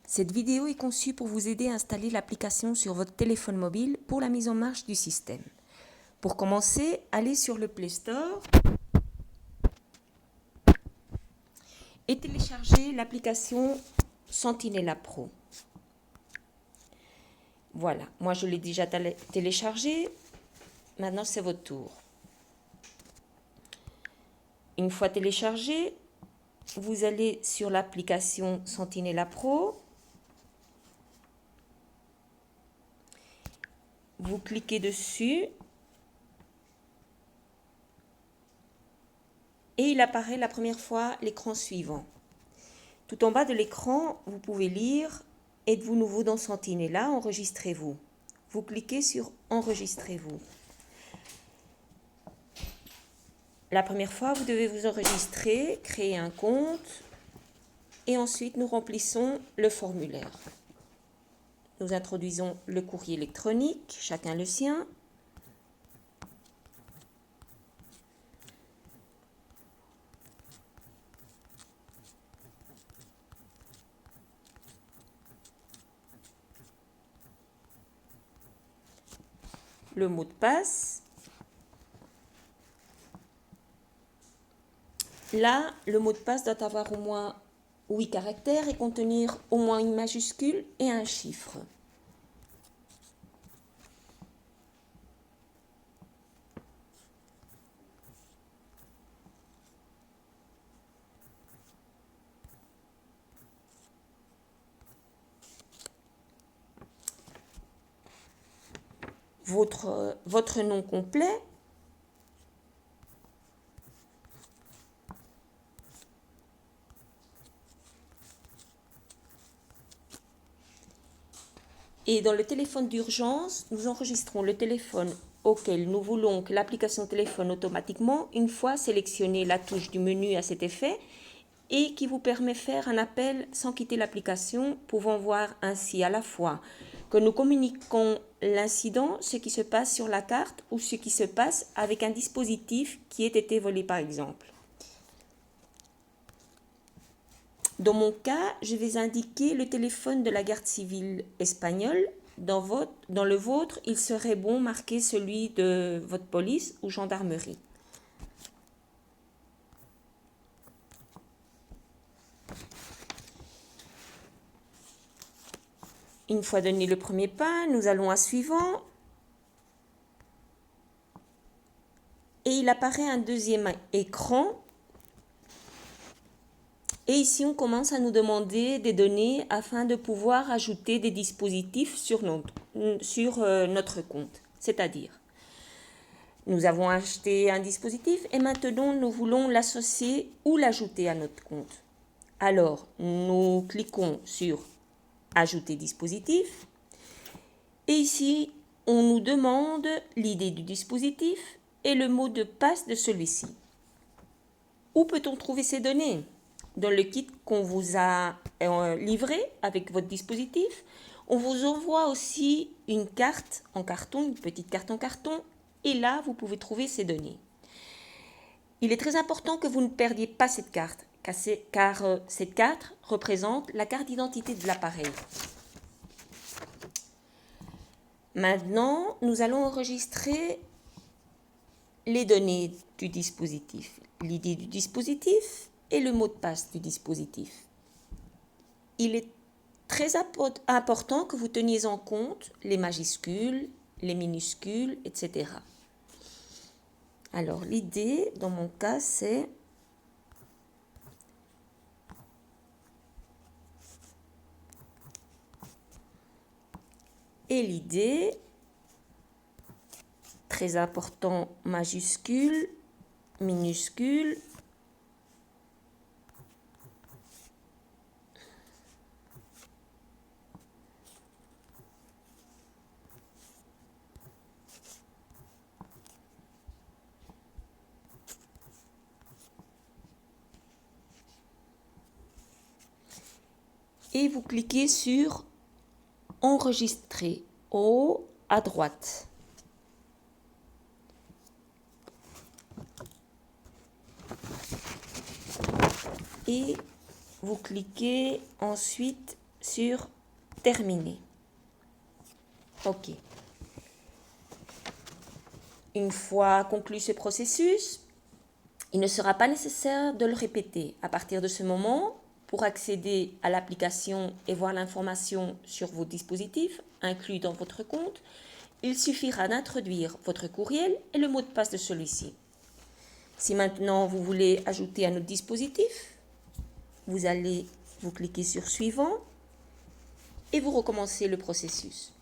Cette vidéo est conçue pour vous aider à installer l'application sur votre téléphone mobile pour la mise en marche du système. Pour commencer, allez sur le Play Store et téléchargez l'application Sentinella Pro. Voilà, moi je l'ai déjà téléchargée. Maintenant c'est votre tour. Une fois téléchargé, vous allez sur l'application Sentinella Pro. Vous cliquez dessus et il apparaît la première fois l'écran suivant. Tout en bas de l'écran, vous pouvez lire « Êtes-vous nouveau dans Sentinella? Enregistrez-vous ». Vous cliquez sur « Enregistrez-vous ». La première fois, vous devez vous enregistrer, créer un compte et ensuite nous remplissons le formulaire. Nous introduisons le courrier électronique, chacun le sien. Le mot de passe. Là, le mot de passe doit avoir au moins 8 caractères et contenir au moins une majuscule et un chiffre. Votre nom complet. Et dans le téléphone d'urgence, nous enregistrons le téléphone auquel nous voulons que l'application téléphone automatiquement une fois sélectionné la touche du menu à cet effet et qui vous permet de faire un appel sans quitter l'application, pouvant voir ainsi à la fois que nous communiquons l'incident, ce qui se passe sur la carte ou ce qui se passe avec un dispositif qui ait été volé par exemple. Dans mon cas, je vais indiquer le téléphone de la garde civile espagnole. Dans le vôtre, il serait bon marquer celui de votre police ou gendarmerie. Une fois donné le premier pas, nous allons à suivant. Et il apparaît un deuxième écran. Et ici, on commence à nous demander des données afin de pouvoir ajouter des dispositifs sur notre compte. C'est-à-dire, nous avons acheté un dispositif et maintenant nous voulons l'associer ou l'ajouter à notre compte. Alors, nous cliquons sur « Ajouter dispositif » et ici, on nous demande l'idée du dispositif et le mot de passe de celui-ci. Où peut-on trouver ces données ? Dans le kit qu'on vous a livré avec votre dispositif, on vous envoie aussi une carte en carton, une petite carte en carton, et là, vous pouvez trouver ces données. Il est très important que vous ne perdiez pas cette carte, car cette carte représente la carte d'identité de l'appareil. Maintenant, nous allons enregistrer les données du dispositif, l'idée du dispositif et le mot de passe du dispositif. Il est très important que vous teniez en compte les majuscules, les minuscules, etc. Alors, l'idée, dans mon cas, c'est et l'idée, très important, majuscule, minuscule, et vous cliquez sur Enregistrer haut à droite. Et vous cliquez ensuite sur Terminer. OK. Une fois conclu ce processus, il ne sera pas nécessaire de le répéter. À partir de ce moment, pour accéder à l'application et voir l'information sur vos dispositifs inclus dans votre compte, il suffira d'introduire votre courriel et le mot de passe de celui-ci. Si maintenant vous voulez ajouter un autre dispositif, vous cliquez sur Suivant et vous recommencez le processus.